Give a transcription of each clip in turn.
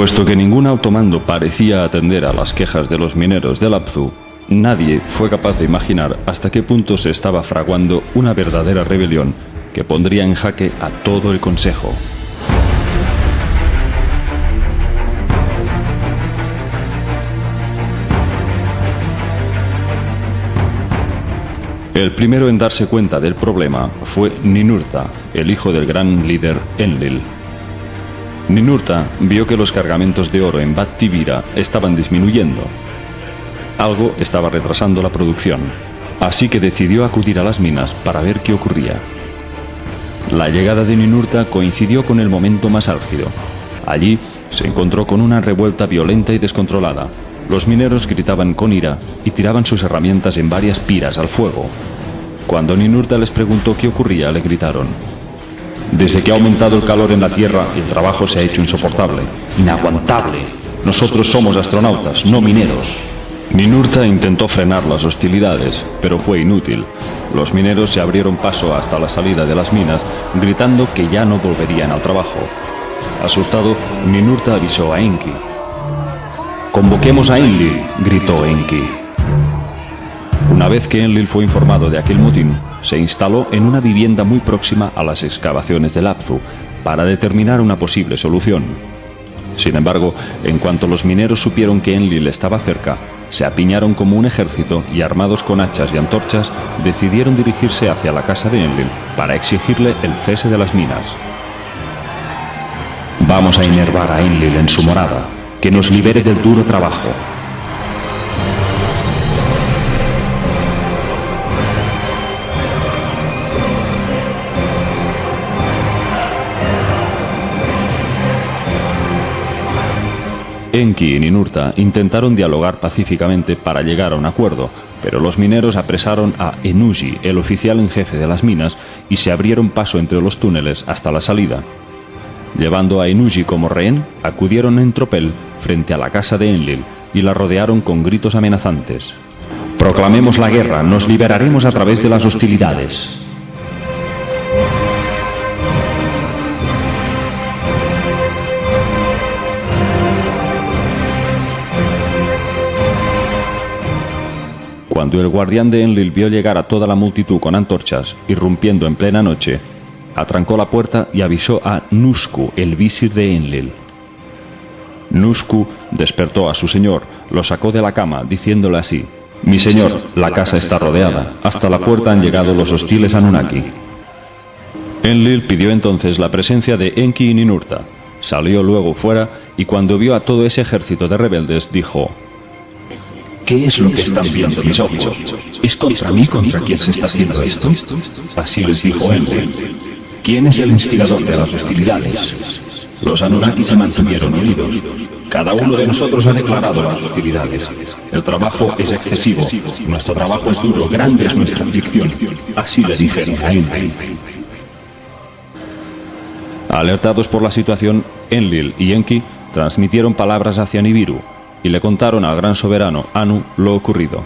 Puesto que ningún alto mando parecía atender a las quejas de los mineros de Lapzu, nadie fue capaz de imaginar hasta qué punto se estaba fraguando una verdadera rebelión que pondría en jaque a todo el Consejo. El primero en darse cuenta del problema fue Ninurta, el hijo del gran líder Enlil. Ninurta vio que los cargamentos de oro en Bat Tibira estaban disminuyendo. Algo estaba retrasando la producción, así que decidió acudir a las minas para ver qué ocurría. La llegada de Ninurta coincidió con el momento más álgido. Allí se encontró con una revuelta violenta y descontrolada. Los mineros gritaban con ira y tiraban sus herramientas en varias piras al fuego. Cuando Ninurta les preguntó qué ocurría, le gritaron: «Desde que ha aumentado el calor en la Tierra, el trabajo se ha hecho insoportable, inaguantable. Nosotros somos astronautas, no mineros». Ninurta intentó frenar las hostilidades, pero fue inútil. Los mineros se abrieron paso hasta la salida de las minas, gritando que ya no volverían al trabajo. Asustado, Ninurta avisó a Enki. «Convoquemos a Enlil», gritó Enki. Una vez que Enlil fue informado de aquel motín, se instaló en una vivienda muy próxima a las excavaciones de Lapzu para determinar una posible solución. Sin embargo, en cuanto los mineros supieron que Enlil estaba cerca, se apiñaron como un ejército y, armados con hachas y antorchas, decidieron dirigirse hacia la casa de Enlil para exigirle el cese de las minas. «Vamos a enervar a Enlil en su morada, que nos libere del duro trabajo». Enki y Ninurta intentaron dialogar pacíficamente para llegar a un acuerdo, pero los mineros apresaron a Ennugi, el oficial en jefe de las minas, y se abrieron paso entre los túneles hasta la salida. Llevando a Ennugi como rehén, acudieron en tropel frente a la casa de Enlil y la rodearon con gritos amenazantes. «Proclamemos la guerra, nos liberaremos a través de las hostilidades». Cuando el guardián de Enlil vio llegar a toda la multitud con antorchas, irrumpiendo en plena noche, atrancó la puerta y avisó a Nusku, el visir de Enlil. Nusku despertó a su señor, lo sacó de la cama, diciéndole así: «Mi señor, la casa está rodeada, hasta la puerta han llegado los hostiles Anunnaki». Enlil pidió entonces la presencia de Enki y Ninurta. Salió luego fuera y cuando vio a todo ese ejército de rebeldes, dijo: «¿Qué es lo que están viendo mis ojos? ¿Es contra mí contra quien se está haciendo esto?». Así les dijo Enlil: «¿Quién es el instigador de las hostilidades?». Los Anunnaki se mantuvieron unidos. «Cada uno de nosotros ha declarado las hostilidades. El trabajo es excesivo. Nuestro trabajo es duro. Grande es nuestra aflicción». Así le dijeron a Enlil. Alertados por la situación, Enlil y Enki transmitieron palabras hacia Nibiru y le contaron al gran soberano Anu lo ocurrido.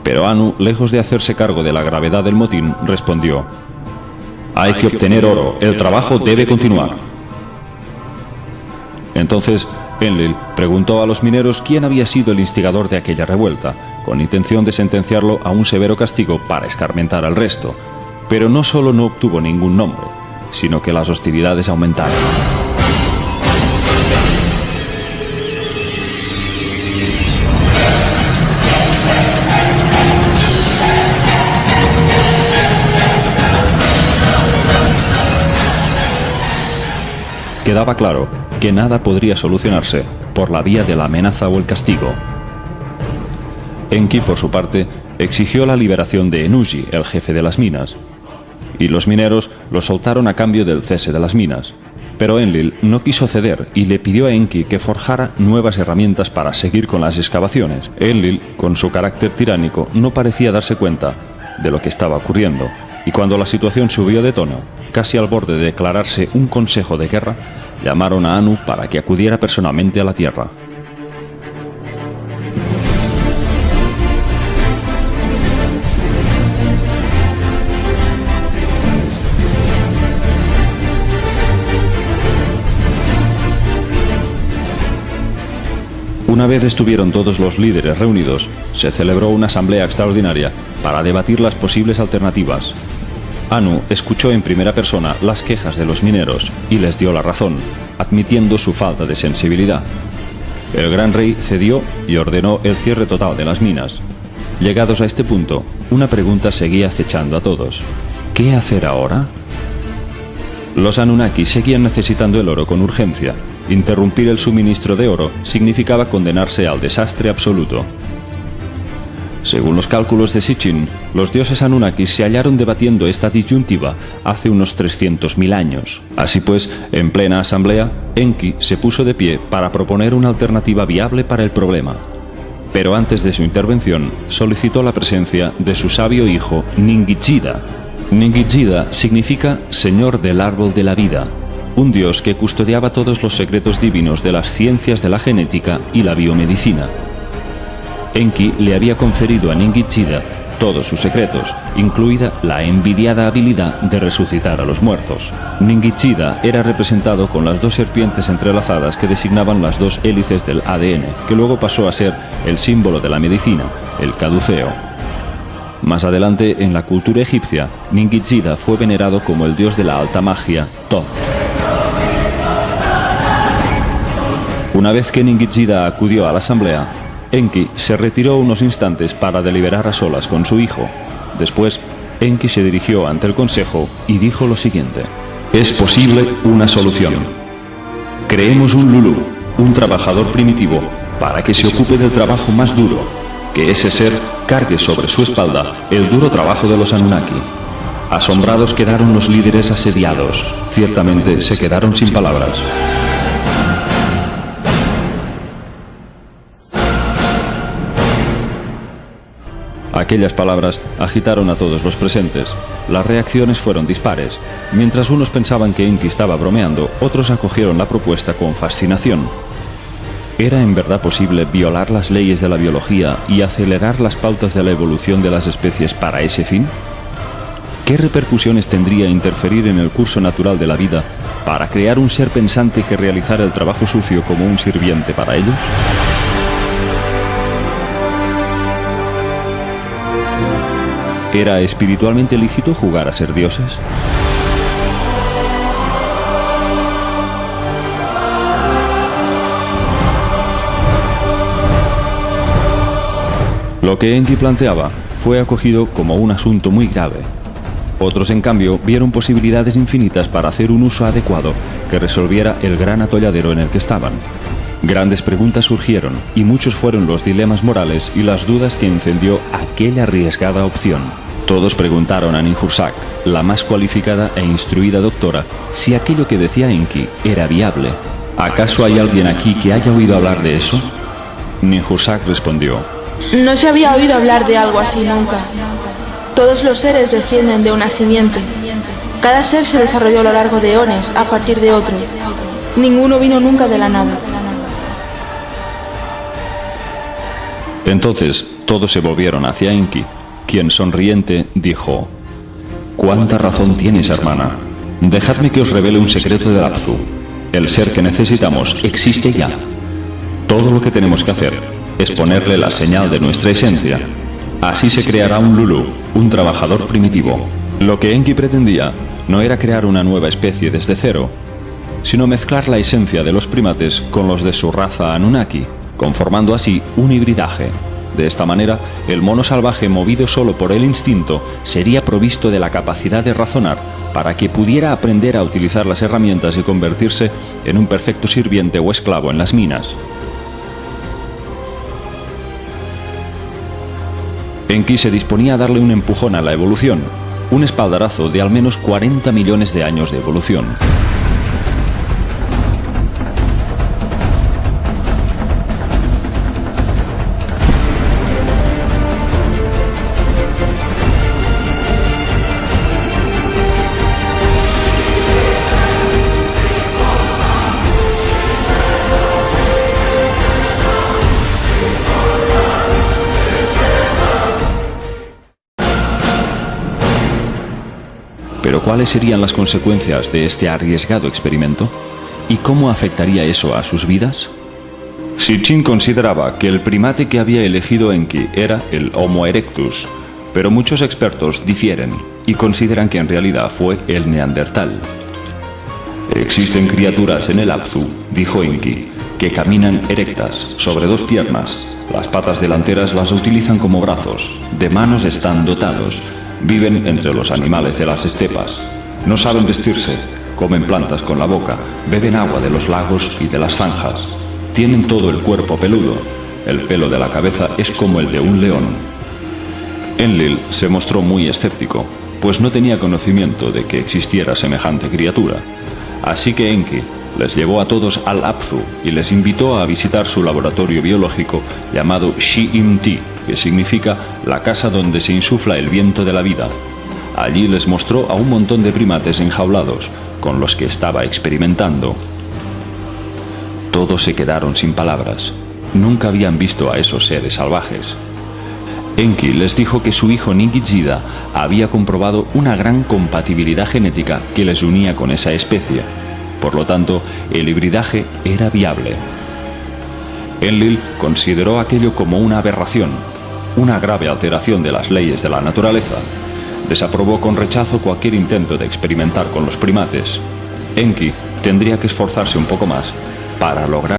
Pero Anu, lejos de hacerse cargo de la gravedad del motín, respondió: «Hay que obtener oro, el trabajo debe continuar». Entonces Enlil preguntó a los mineros quién había sido el instigador de aquella revuelta, con intención de sentenciarlo a un severo castigo para escarmentar al resto. Pero no solo no obtuvo ningún nombre, sino que las hostilidades aumentaron. Quedaba claro que nada podría solucionarse por la vía de la amenaza o el castigo. Enki, por su parte, exigió la liberación de Ennugi, el jefe de las minas, y los mineros lo soltaron a cambio del cese de las minas. Pero Enlil no quiso ceder y le pidió a Enki que forjara nuevas herramientas para seguir con las excavaciones. Enlil, con su carácter tiránico, no parecía darse cuenta de lo que estaba ocurriendo, y cuando la situación subió de tono, casi al borde de declararse un consejo de guerra, llamaron a Anu para que acudiera personalmente a la Tierra. Una vez estuvieron todos los líderes reunidos, se celebró una asamblea extraordinaria para debatir las posibles alternativas. Anu escuchó en primera persona las quejas de los mineros y les dio la razón, admitiendo su falta de sensibilidad. El gran rey cedió y ordenó el cierre total de las minas. Llegados a este punto, una pregunta seguía acechando a todos. ¿Qué hacer ahora? Los Anunnaki seguían necesitando el oro con urgencia. Interrumpir el suministro de oro significaba condenarse al desastre absoluto. Según los cálculos de Sitchin, los dioses Anunnaki se hallaron debatiendo esta disyuntiva hace unos 300.000 años. Así pues, en plena asamblea, Enki se puso de pie para proponer una alternativa viable para el problema. Pero antes de su intervención, solicitó la presencia de su sabio hijo Ningishida. Ningishida significa Señor del Árbol de la Vida, un dios que custodiaba todos los secretos divinos de las ciencias de la genética y la biomedicina. Enki le había conferido a Ningishida todos sus secretos, incluida la envidiada habilidad de resucitar a los muertos. Ningishida era representado con las dos serpientes entrelazadas que designaban las dos hélices del ADN, que luego pasó a ser el símbolo de la medicina, el caduceo. Más adelante, en la cultura egipcia, Ningishida fue venerado como el dios de la alta magia, Thoth. Una vez que Ningishida acudió a la asamblea, Enki se retiró unos instantes para deliberar a solas con su hijo. Después, Enki se dirigió ante el consejo y dijo lo siguiente: es posible una solución. Creemos un Lulu, un trabajador primitivo, para que se ocupe del trabajo más duro, que ese ser cargue sobre su espalda el duro trabajo de los Anunnaki. Asombrados quedaron los líderes asediados. Ciertamente se quedaron sin palabras. Aquellas palabras agitaron a todos los presentes. Las reacciones fueron dispares. Mientras unos pensaban que Enki estaba bromeando, otros acogieron la propuesta con fascinación. ¿Era en verdad posible violar las leyes de la biología y acelerar las pautas de la evolución de las especies para ese fin? ¿Qué repercusiones tendría interferir en el curso natural de la vida para crear un ser pensante que realizara el trabajo sucio como un sirviente para ellos? ¿Era espiritualmente lícito jugar a ser dioses? Lo que Enki planteaba fue acogido como un asunto muy grave. Otros, en cambio, vieron posibilidades infinitas para hacer un uso adecuado que resolviera el gran atolladero en el que estaban. Grandes preguntas surgieron, y muchos fueron los dilemas morales y las dudas que encendió aquella arriesgada opción. Todos preguntaron a Ninhursag, la más cualificada e instruida doctora, si aquello que decía Enki era viable. ¿Acaso hay alguien aquí que haya oído hablar de eso? Ninhursag respondió: no se había oído hablar de algo así nunca. Todos los seres descienden de una simiente. Cada ser se desarrolló a lo largo de eones a partir de otro. Ninguno vino nunca de la nada. Entonces todos se volvieron hacia Enki, quien sonriente dijo: «¿Cuánta razón tienes, hermana? Dejadme que os revele un secreto de Apsu. El ser que necesitamos existe ya. Todo lo que tenemos que hacer es ponerle la señal de nuestra esencia. Así se creará un Lulu, un trabajador primitivo». Lo que Enki pretendía no era crear una nueva especie desde cero, sino mezclar la esencia de los primates con los de su raza Anunnaki, conformando así un hibridaje. De esta manera, el mono salvaje, movido solo por el instinto, sería provisto de la capacidad de razonar para que pudiera aprender a utilizar las herramientas y convertirse en un perfecto sirviente o esclavo en las minas. Enki se disponía a darle un empujón a la evolución, un espaldarazo de al menos 40 millones de años de evolución. Pero ¿cuáles serían las consecuencias de este arriesgado experimento? ¿Y cómo afectaría eso a sus vidas? Sitchin consideraba que el primate que había elegido Enki era el Homo erectus, pero muchos expertos difieren y consideran que en realidad fue el Neandertal. Existen criaturas en el Apsu, dijo Enki, que caminan erectas, sobre dos piernas. Las patas delanteras las utilizan como brazos, de manos están dotados, viven entre los animales de las estepas, no saben vestirse, comen plantas con la boca, beben agua de los lagos y de las zanjas, tienen todo el cuerpo peludo, el pelo de la cabeza es como el de un león. Enlil se mostró muy escéptico, pues no tenía conocimiento de que existiera semejante criatura. Así que Enki les llevó a todos al Apsu y les invitó a visitar su laboratorio biológico llamado Shi-Im-Ti, que significa la casa donde se insufla el viento de la vida. Allí les mostró a un montón de primates enjaulados, con los que estaba experimentando. Todos se quedaron sin palabras. Nunca habían visto a esos seres salvajes. Enki les dijo que su hijo Ningishida había comprobado una gran compatibilidad genética que les unía con esa especie. Por lo tanto, el hibridaje era viable. Enlil consideró aquello como una aberración, una grave alteración de las leyes de la naturaleza. Desaprobó con rechazo cualquier intento de experimentar con los primates. Enki tendría que esforzarse un poco más para lograr